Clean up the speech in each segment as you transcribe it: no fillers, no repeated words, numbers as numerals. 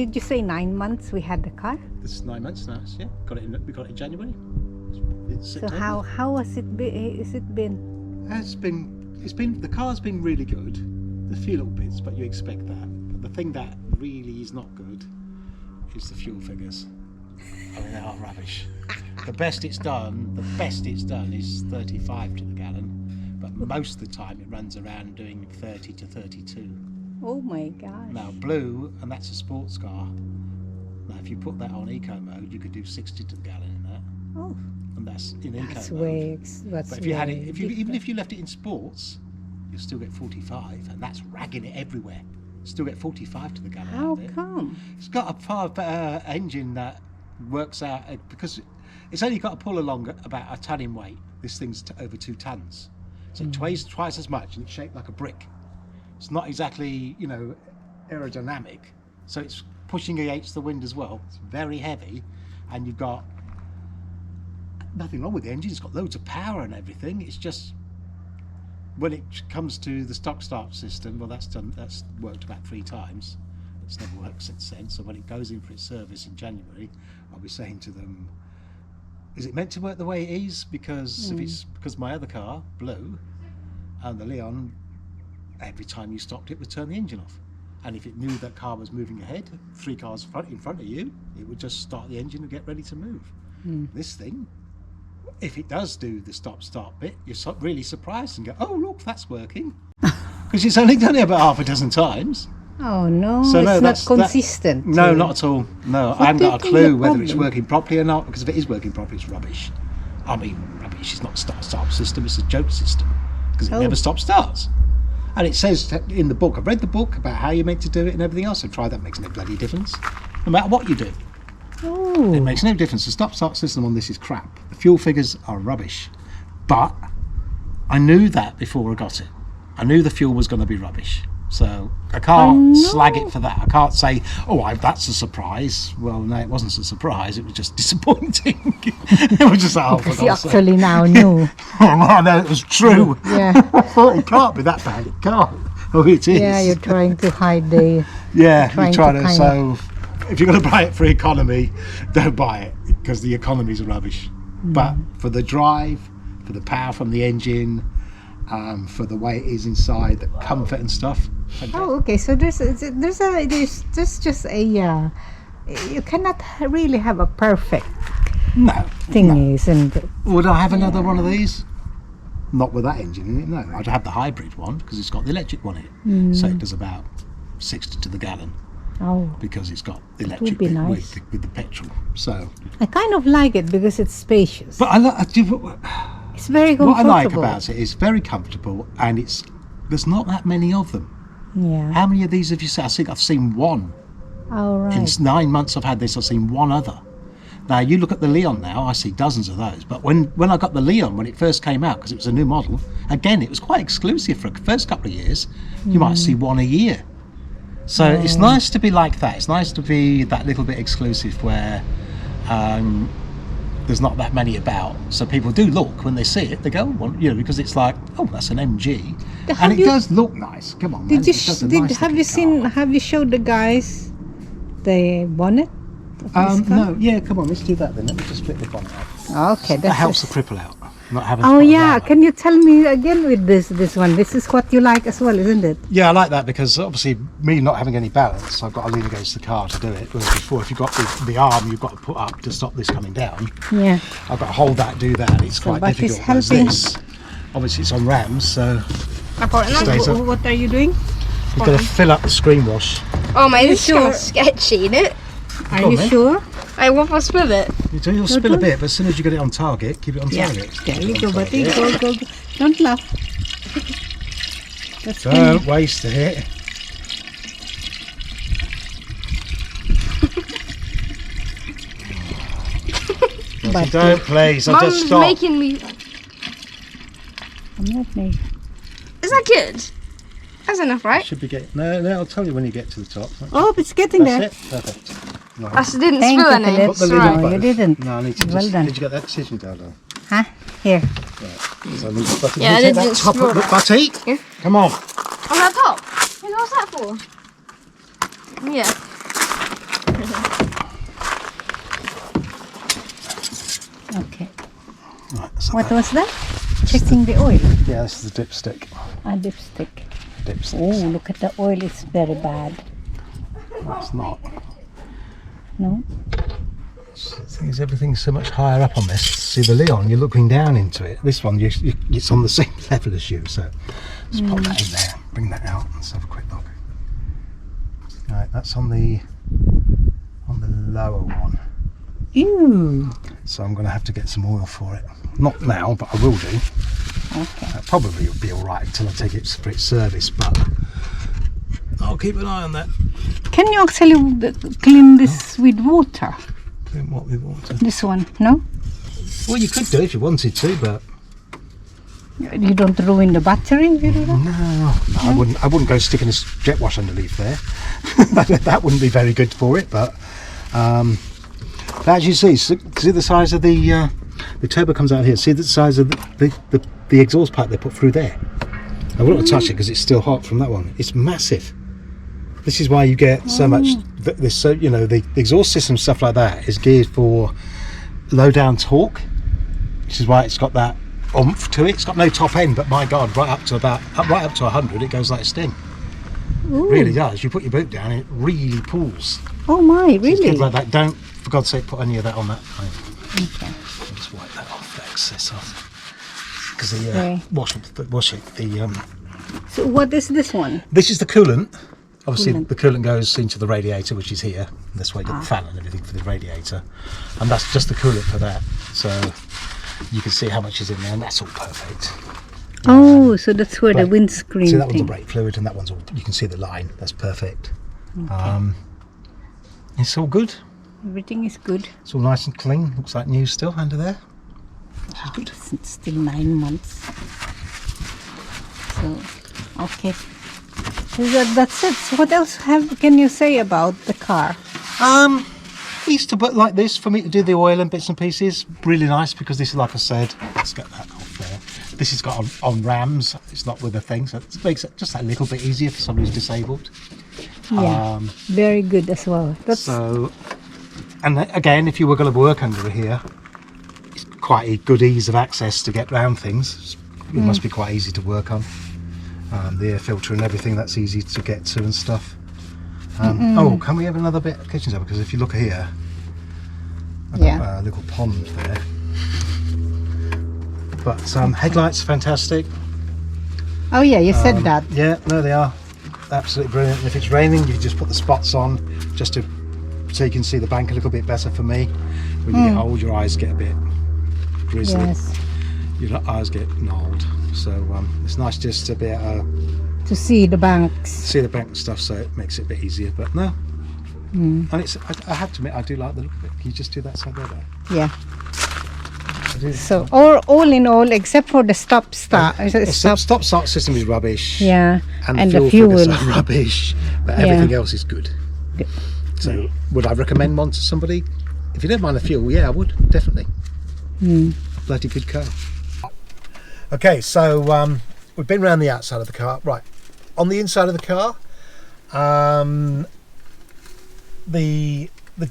did you say 9 months we had the car? This is 9 months now. Yeah, we got it in January. It's So September. how has it been? The car's been really good. The few little bits, but you expect that. But the thing that really is not good is the fuel figures. I mean, they are rubbish. The best it's done is 35 to the gallon, but most of the time it runs around doing 30 to 32. Oh my gosh. Now blue, and that's a sports car. Now if you put that on eco mode, you could do 60 to the gallon in that. Oh, And that's in eco that's mode. way. That's But if you had it, way even if you left it in sports, you'll still get 45, and that's ragging it everywhere. Still get 45 to the gallon. How out of it. come? It's got a far better engine that works out because it's only got to pull along about a ton in weight. This thing's over 2 tons, so it weighs twice as much, and it's shaped like a brick. It's not exactly, aerodynamic, so it's pushing against the wind as well. It's very heavy, and you've got nothing wrong with the engine. It's got loads of power and everything. It's just when it comes to the stop-start system, well, that's worked about 3 times. It's never worked since then. So when it goes in for its service in January, I'll be saying to them, is it meant to work the way it is? Because because my other car, blue, and the Leon, every time you stopped it would turn the engine off. And if it knew that car was moving ahead, 3 cars in front of you, it would just start the engine and get ready to move. This thing, if it does do the stop-start bit, you're really surprised and go, oh look, that's working. Because it's only done it about half a dozen times. Oh no, So no, it's that's not consistent. No, not at all. No, I haven't do you got a think clue the whether it's problem- working properly or not, because if it is working properly, it's rubbish. I mean, rubbish. It's not a start system, it's a joke system, because it never stops-starts. And it says in the book, I've read the book about how you're meant to do it and everything else, I've tried that, makes no bloody difference. No matter what you do, Oh, it makes no difference. The stop-start system on this is crap. The fuel figures are rubbish. But I knew that before I got it. I knew the fuel was going to be rubbish. So I can't slag it for that. I can't say, that's a surprise. Well, no, it wasn't a surprise. It was just disappointing. It was just, for because you God's sake. actually now knew. I know it was true. Yeah. I thought it can't be that bad. It can't. Oh, it is. Yeah, you're trying to hide the. Yeah, trying you're trying to to. kind So, if you're going to buy it for economy, don't buy it because the economy's rubbish. But for the drive, for the power from the engine, for the way it is inside, the comfort and stuff. Oh, okay. So there's just a you cannot really have a perfect No. thing, isn't it? Would I have another one of these? Not with that engine in it. No, I'd have the hybrid one because it's got the electric one in it. So it does about 60 to the gallon. Oh, Because it's got the would electric be bit nice. with the petrol. So, I kind of like it because it's spacious. but It's very comfortable. what I like about it is very comfortable, and there's not that many of them. Yeah. How many of these have you seen? I think I've seen one. All right. In 9 months I've had this, I've seen one other. Now you look at the Leon now, I see dozens of those. But when I got the Leon, when it first came out, because it was a new model, again, it was quite exclusive for the first couple of years. You might see one a year. So it's nice to be like that. It's nice to be that little bit exclusive where there's not that many about. So people do look when they see it, they go, well, because it's like, oh, that's an MG. And it does look nice. Come on, man. Did you It does a nice have you looking seen? car. Have you showed the guys the bonnet? of this car? No, yeah, come on, let's do that then. Let me just flip the bonnet out. Okay, That helps the cripple out. Not having Oh to put yeah, that out. can you tell me again with this one? This is what you like as well, isn't it? Yeah, I like that because obviously me not having any balance, I've got to lean against the car to do it. Whereas before, if you've got the arm you've got to put up to stop this coming down, Yeah. I've got to hold that, do that. It's quite but it's difficult. Whereas helping. this, obviously it's on rams, so Stays up. What are you doing? we've got to fill up the screen wash. Oh mate, You this is kind sure? of sketchy, isn't it? Are Go on, you then. sure? Hey, what if I spill it? You'll spill a bit, but as soon as you get it on target, keep it on target. There you go, buddy. Go. Don't laugh. That's good. Don't waste it. But Don't please, I'll just Mum's stop. making me. I'm not me. Is that good? That's enough, right? Should be getting. No, I'll tell you when you get to the top. Oh, it's getting That's there. it. Perfect. No. I didn't Thank spill you, any. Philip. Put the It's lid right. on No, you both. didn't. No, I need to Well just. done. Did you get that decision down there? Huh? Here. Right. So I need to Butty, Yeah, I can you take didn't that top spill up, look, that. Butty. Yeah. Come on. On that top? What's that for? Yeah. Okay. Right, so What was that? Checking the oil. yeah, this is the dipstick. A dipstick. Dipstick. Oh, look at the oil. It's very bad. It's not. No? The thing is, everything's so much higher up on this. See the Leon, you're looking down into it. This one, it's on the same level as you, so let's pop that in there. Bring that out. Let's have a quick look. Right, that's on the lower one. Ew. So I'm going to have to get some oil for it. Not now, but I will do. Okay. Probably will be all right until I take it for its service, but I'll keep an eye on that. Can you actually clean this with water? Clean what with water? This one, no? Well, you could do if you wanted to, but You don't ruin the battery if you do that? no, I wouldn't go sticking a jet wash underneath there. That wouldn't be very good for it, but as you see the size of the turbo comes out here. See the size of the exhaust pipe they put through there. I wouldn't touch it because it's still hot from that one. It's massive. This is why you get so much. This, so you know, the exhaust system stuff like that is geared for low down torque, which is why it's got that oomph to it. It's got no top end, but my God, right up to 100, it goes like a sting. Ooh. It really does. You put your boot down, it really pulls. Oh my, So it's really? good like that. Don't, for God's sake, put any of that on that. Okay. I'll just wipe that off, the excess off, because the Okay. wash it. So what is this one? This is the coolant. Obviously, Coolant. the coolant goes into the radiator, which is here. That's why you get the fan and everything for the radiator, and that's just the coolant for that. So you can see how much is in there, and that's all perfect. Oh, so that's where the Brake. windscreen See, that one's a thing. brake fluid, and that one's all. You can see the line. That's perfect. It's all good. Everything is good. It's all nice and clean. Looks like new still under there. Which is good. It's still 9 months. So, okay. That's it. So what else can you say about the car? Used to put like this for me to do the oil and bits and pieces. Really nice because this is, like I said, let's get that off there. This is got on rams. It's not with a thing, so it makes it just a little bit easier for somebody who's disabled. Yeah, very good as well. That's So, and again, if you were going to work under here, it's quite a good ease of access to get round things. It must be quite easy to work on. The air filter and everything, that's easy to get to and stuff. Oh, can we have another bit of kitchen table? Because if you look here, I've got a little pond there. But headlights are fantastic. Oh yeah, you said that. Yeah, no, they are absolutely brilliant. And if it's raining, you can just put the spots on just to so you can see the bank a little bit better. For me, when you get old, your eyes get a bit grizzly. Yes. Your eyes get gnarled. So it's nice just to be able To see the banks. to see the bank and stuff, so it makes it a bit easier. But no, and it's I have to admit I do like the look of it. Can you just do that side there? Yeah. I do. So all in all, except for the stop start. Stop start system is rubbish. Yeah. And the the fuel. figures are rubbish, but Yeah. everything else is good. Good. So would I recommend one to somebody? If you don't mind the fuel, yeah, I would definitely. Bloody good car. Okay, so we've been around the outside of the car. Right, on the inside of the car, the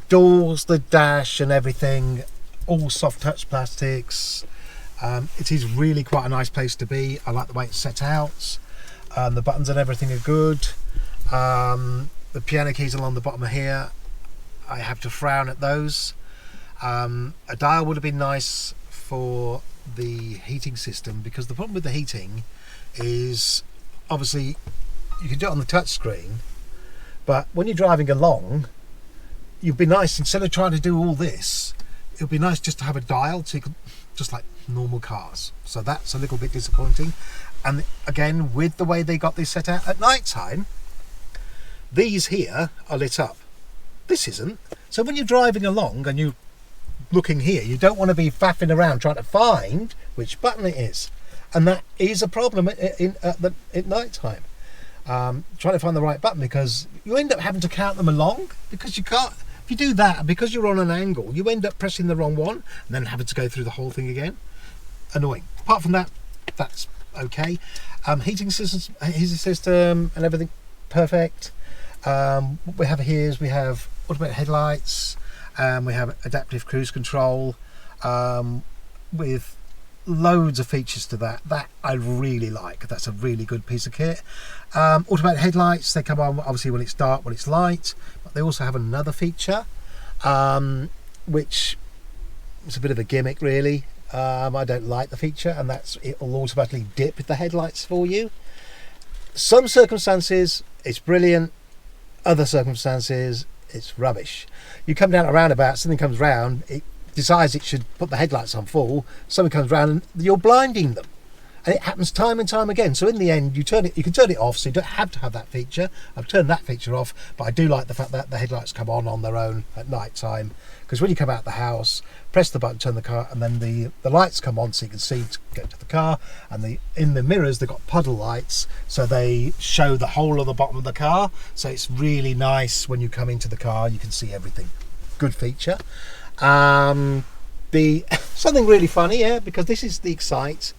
doors, the dash, and everything, all soft touch plastics. It is really quite a nice place to be. I like the way it's set out. The buttons and everything are good. The piano keys along the bottom of here, I have to frown at those. A dial would have been nice for the heating system, because the problem with the heating is obviously you can do it on the touch screen, but when you're driving along, you'd be nice, instead of trying to do all this, it would be nice just to have a dial, so you could, just like normal cars. So that's a little bit disappointing. And again, with the way they got this set out at night time, these here are lit up, this isn't. So when you're driving along and you're looking here, you don't want to be faffing around trying to find which button it is, and that is a problem at night time, trying to find the right button, because you end up having to count them along, because you can't. If you do that, because you're on an angle, you end up pressing the wrong one and then having to go through the whole thing again. Annoying. Apart from that, that's okay. Heating system and everything perfect. What we have here is we have automatic headlights, we have adaptive cruise control, with loads of features to that I really like. That's a really good piece of kit. Automatic headlights, they come on obviously when it's dark, when it's light, but they also have another feature which is a bit of a gimmick really. I don't like the feature, and that's it will automatically dip the headlights for you. Some circumstances it's brilliant, other circumstances it's rubbish. You come down a roundabout, something comes round, it decides it should put the headlights on full, something comes round and you're blinding them, and it happens time and time again. So in the end you can turn it off, so you don't have to have that feature. I've turned that feature off, but I do like the fact that the headlights come on their own at night time, because when you come out the house, press the button, turn the car, and then the lights come on so you can see to get to the car. And in the mirrors they've got puddle lights, so they show the whole of the bottom of the car, so it's really nice when you come into the car you can see everything. Good feature. The something really funny, yeah, because this is the Excite.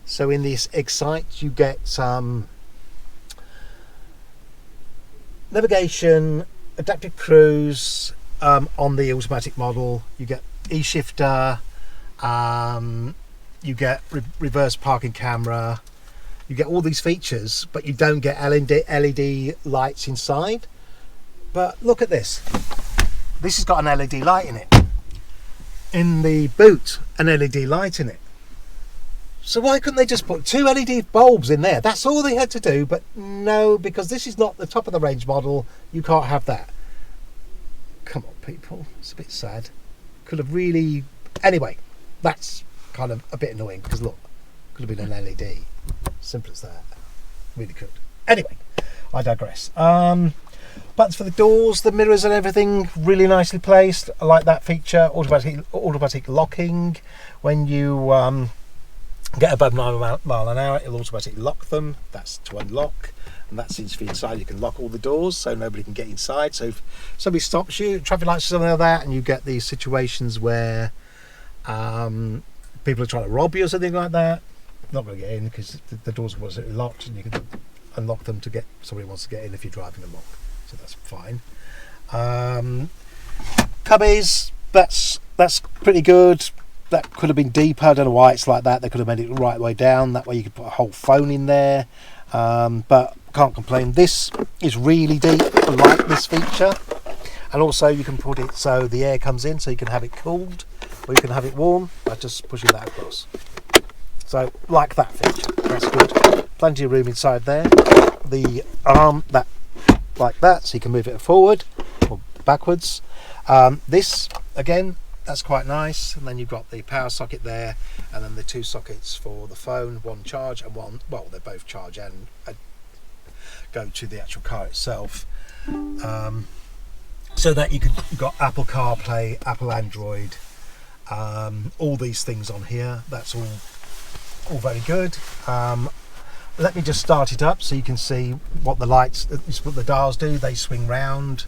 So in this Excite you get some navigation, adaptive cruise on the automatic model. You get e-shifter, you get reverse parking camera, you get all these features, but you don't get LED lights inside. But look at this. This has got an LED light in it. In the boot, an LED light in it. So why couldn't they just put 2 LED bulbs in there? That's all they had to do, but no, because this is not the top of the range model, you can't have that. Come on people, it's a bit sad. Could have really... Anyway, that's kind of a bit annoying, because look, could have been an LED. Simple as that. Really could. Anyway, I digress. Buttons for the doors, the mirrors and everything, really nicely placed. I like that feature. Automatic locking. When you get above 9 mile an hour, it'll automatically lock them. That's to unlock. And that seems to be inside. You can lock all the doors so nobody can get inside. So if somebody stops you, traffic lights or something like that, and you get these situations where people are trying to rob you or something like that, not going to get in because the doors are locked, and you can unlock them to get somebody who wants to get in if you're driving them locked. So that's fine. Cubbies, that's pretty good. That could have been deeper. I don't know why it's like that. They could have made it the right way down. That way you could put a whole phone in there. But can't complain. This is really deep. I like this feature. And also you can put it so the air comes in, so you can have it cooled or you can have it warm by just pushing that across. So like that feature. That's good. Plenty of room inside there. The arm that like that, so you can move it forward or backwards. This again, that's quite nice. And then you've got the power socket there, and then the 2 sockets for the phone, one charge and one, well, they both charge and go to the actual car itself. So that you've got Apple CarPlay, Apple Android, all these things on here. That's all very good. Let me just start it up so you can see what the lights, what the dials do. They swing round.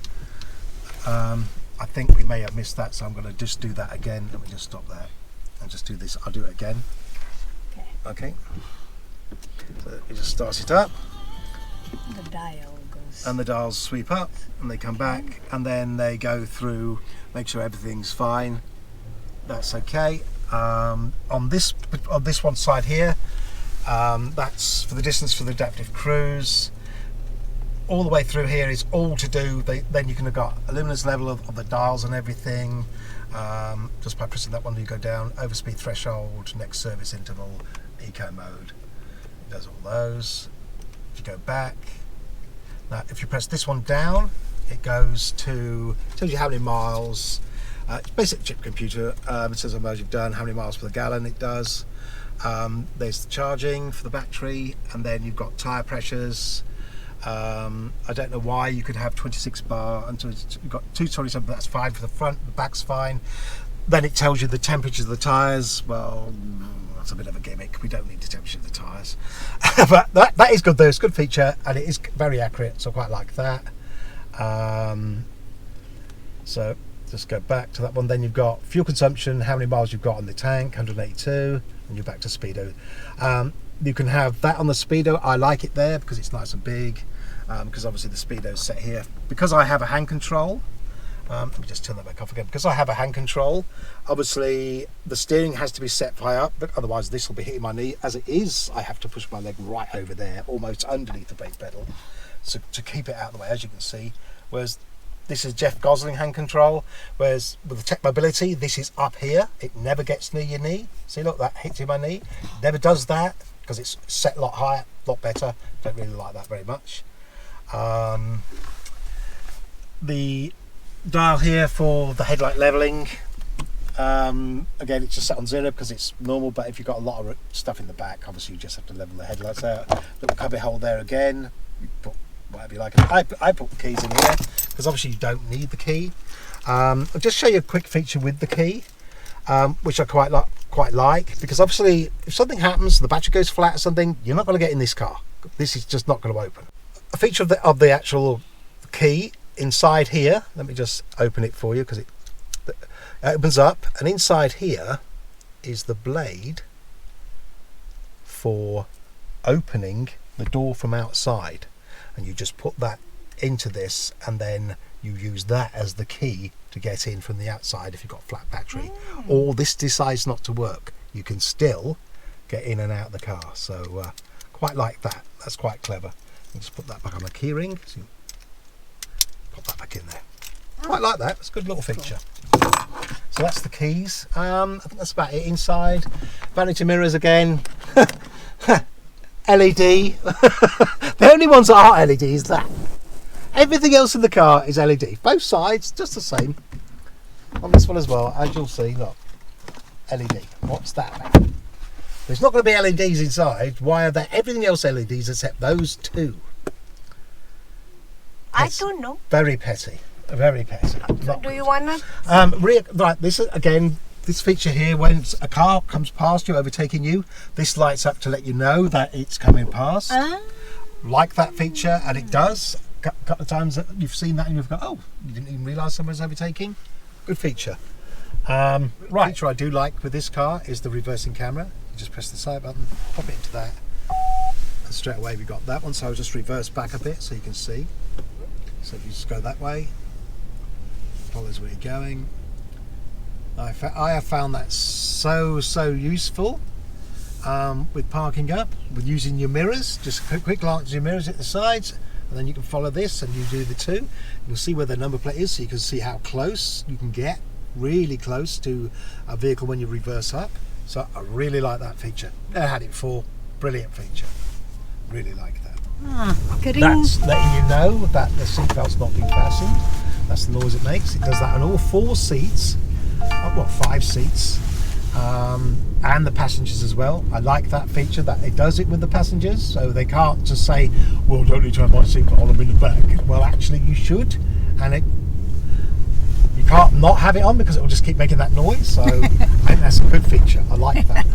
I think we may have missed that, so I'm going to just do that again. Let me just stop there and just do this. I'll do it again. Okay. So let me just start it up. The dial goes. And the dials sweep up and they come back, and then they go through, make sure everything's fine. That's okay. On this one side here, that's for the distance for the adaptive cruise. All the way through here is all to do. Then you can have got a luminance level of the dials and everything. Just by pressing that one, you go down. Overspeed threshold, next service interval, eco mode. It does all those. If you go back, now if you press this one down, it goes to, tells you how many miles. It's basic chip computer. It says how much you've done, how many miles per gallon it does. There's the charging for the battery, and then you've got tyre pressures. I don't know why you could have 26 bar until you've got 227, but that's fine for the front, the back's fine. Then it tells you the temperatures of the tyres. Well, that's a bit of a gimmick. We don't need the temperature of the tyres. But that is good though, it's a good feature, and it is very accurate, so I quite like that. So just go back to that one. Then you've got fuel consumption, how many miles you've got on the tank, 182, and you're back to speedo. You can have that on the speedo. I like it there because it's nice and big, because obviously the speedo is set here. Because I have a hand control, Let me just turn that back off again because I have a hand control. Obviously, the steering has to be set high up, but otherwise this will be hitting my knee. As it is, I have to push my leg right over there, almost underneath the brake pedal, so to keep it out of the way, as you can see. Whereas this is Jeff Gossling hand control. Whereas with the Tech Mobility, this is up here. It never gets near your knee. See, look, that hits you my knee. Never does that because it's set a lot higher, a lot better. Don't really like that very much. The dial here for the headlight leveling, again it's just set on 0 because it's normal, but if you've got a lot of stuff in the back, obviously you just have to level the headlights out. Little cubby hole there again, you put whatever you like. I put the keys in here because obviously you don't need the key. I'll just show you a quick feature with the key, which I quite like, because obviously if something happens, the battery goes flat or something, you're not going to get in this car. This is just not going to open. A feature of the actual key inside here, let me just open it for you because it opens up, and inside here is the blade for opening the door from outside, and you just put that into this and then you use that as the key to get in from the outside if you've got a flat battery, or this decides not to work, you can still get in and out of the car. So quite like that. That's quite clever. I'll just put that back on the key ring, so pop that back in there. Quite like that. It's a good little feature. So that's the keys. I think that's about it inside. Vanity mirrors again. LED. The only ones that aren't LED is that. Everything else in the car is LED. Both sides, just the same. On this one as well, as you'll see, look. LED. What's that about? There's not going to be LEDs inside. Why are there everything else LEDs except those two? I don't know. Very petty. Very petty. Do you want to? Right, this is, again, this feature here, when a car comes past you, overtaking you, this lights up to let you know that it's coming past. Like that feature, and it does. A couple of times that you've seen that and you've gone, oh, you didn't even realise someone's overtaking. Good feature. Right, feature I do like with this car is the reversing camera. You just press the side button, pop it into that, and straight away we got that one. So I'll just reverse back a bit so you can see. So if you just go that way, follows where you're going. I have found that so useful with parking up, with using your mirrors. Just a quick glance at your mirrors at the sides, and then you can follow this and you do the two. You'll see where the number plate is, so you can see how close you can get, really close to a vehicle when you reverse up. So I really like that feature. Never had it before. Brilliant feature. Really like that. That's letting you know that the seatbelt's not being fastened. That's the noise it makes. It does that on all 4 seats, well, 5 seats, and the passengers as well. I like that feature that it does it with the passengers, so they can't just say, well, don't need to have my seatbelt on, I'm in the back. Well, actually you should, and you can't not have it on because it will just keep making that noise. So I think that's a good feature. I like that.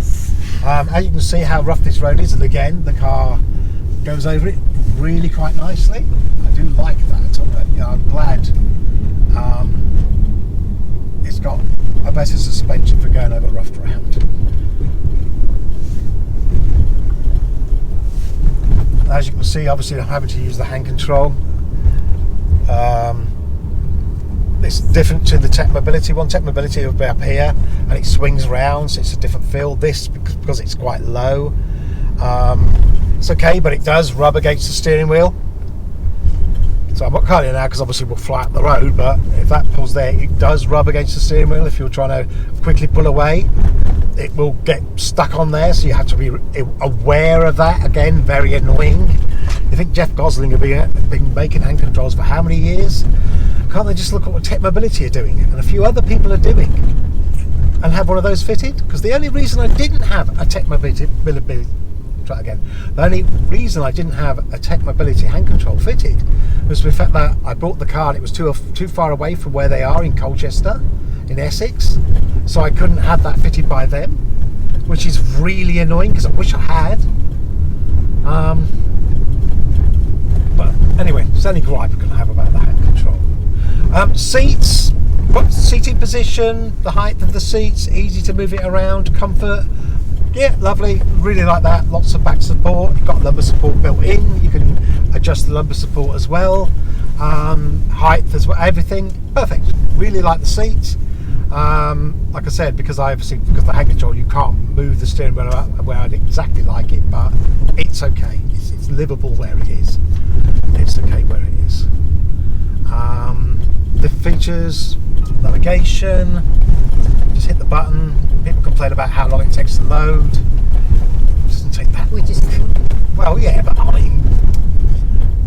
As you can see how rough this road is, and again the car goes over it really quite nicely. I do like that. I'm glad it's got a better suspension for going over rough ground. As you can see, obviously I'm having to use the hand control. It's different to the Tech Mobility one. Tech Mobility will be up here and it swings round, so it's a different feel. This, because it's quite low, it's okay, but it does rub against the steering wheel. So I'm not cutting it now because obviously we'll fly up the road, but if that pulls there, it does rub against the steering wheel. If you're trying to quickly pull away, it will get stuck on there, so you have to be aware of that. Again, very annoying. You think Jeff Gossling have been making hand controls for how many years? Can't they just look at what Tech Mobility are doing and a few other people are doing and have one of those fitted? Because the only reason I didn't have a Tech Mobility, try again. The only reason I didn't have a Tech Mobility hand control fitted was the fact that I bought the car and it was too far away from where they are in Colchester, in Essex, so I couldn't have that fitted by them, which is really annoying because I wish I had. But anyway, it's only gripe I can have about the hand control. Seats, seating position, the height of the seats, easy to move it around, comfort. Yeah, lovely, really like that. Lots of back support. You've got lumbar support built in. You can adjust the lumbar support as well. Height as well, everything perfect. really like the seat. Like I said, because the hand control, you can't move the steering wheel where I'd exactly like it, but it's okay. It's livable where it is. It's okay where it is. Different features, navigation. Just hit the button. People complain about how long it takes to load. It doesn't take that. Which is Well, yeah, but I mean,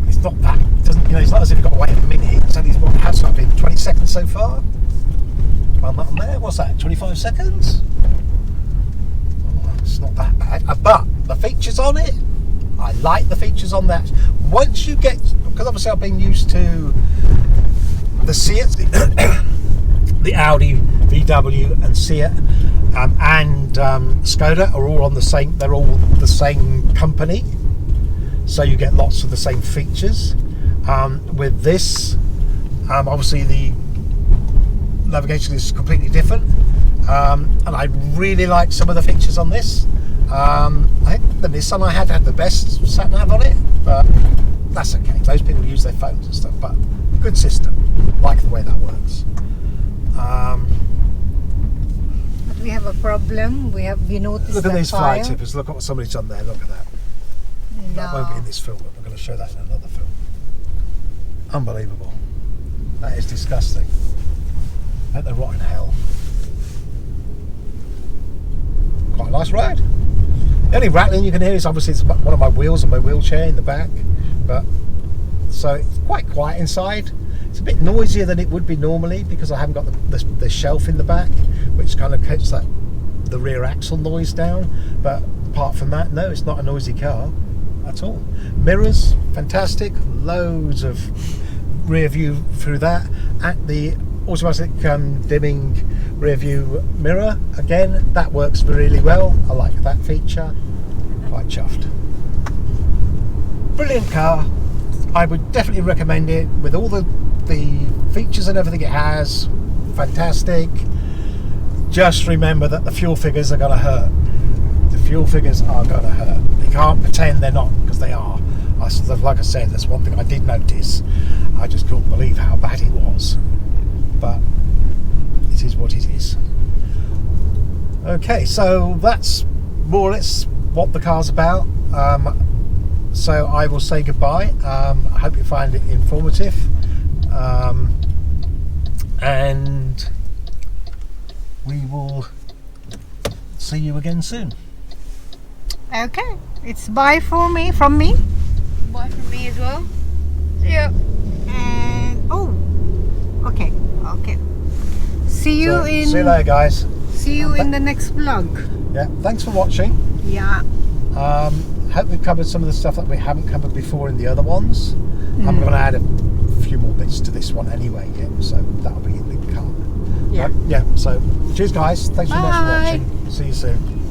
it's not that. It doesn't, it's not as if you've got to wait a minute. It's only what has been 20 seconds so far. On that on there, what's that? 25 seconds. Oh, it's not that bad. But the features on it, I like the features on that. Once you get, because obviously I've been used to the SEAT, the Audi, VW, and SEAT, and Skoda are all on the same. They're all the same company, so you get lots of the same features. With this, obviously the navigation is completely different, and I really like some of the features on this. I think the Nissan I had the best sat nav on it, but that's okay. Those people use their phones and stuff, but good system. Like the way that works. but we have a problem. We noticed Look at the these fire. fly tippers. Look at what somebody's done there. Look at that. That won't be in this film, but we're going to show that in another film. Unbelievable. That is disgusting. I bet they're rot in hell. Quite a nice ride. The only rattling you can hear is obviously it's one of my wheels on my wheelchair in the back, but so it's quite quiet inside. It's a bit noisier than it would be normally because I haven't got the shelf in the back, which kind of cuts the rear axle noise down. But apart from that, no, it's not a noisy car at all. Mirrors, fantastic. Loads of rear view through that. At the automatic dimming rear view mirror, again, that works really well. I like that feature. Quite chuffed. Brilliant car. I would definitely recommend it with all the features and everything it has. Fantastic. Just remember that the fuel figures are going to hurt. The fuel figures are going to hurt. You can't pretend they're not, because they are. Like I said, that's one thing I did notice. I just couldn't believe how bad it was. But it is what it is. Okay, so that's more or less what the car's about. So I will say goodbye. I hope you find it informative. And we will see you again soon. Okay, it's bye from me. Bye from me as well. See ya. And okay. See you See you later, guys. See you in the next vlog. Yeah, thanks for watching. Yeah. Hope we've covered some of the stuff that we haven't covered before in the other ones. I'm going to add a few more bits to this one anyway, so that'll be in the car. Yeah. So cheers guys, thanks very much for Bye. watching. See you soon.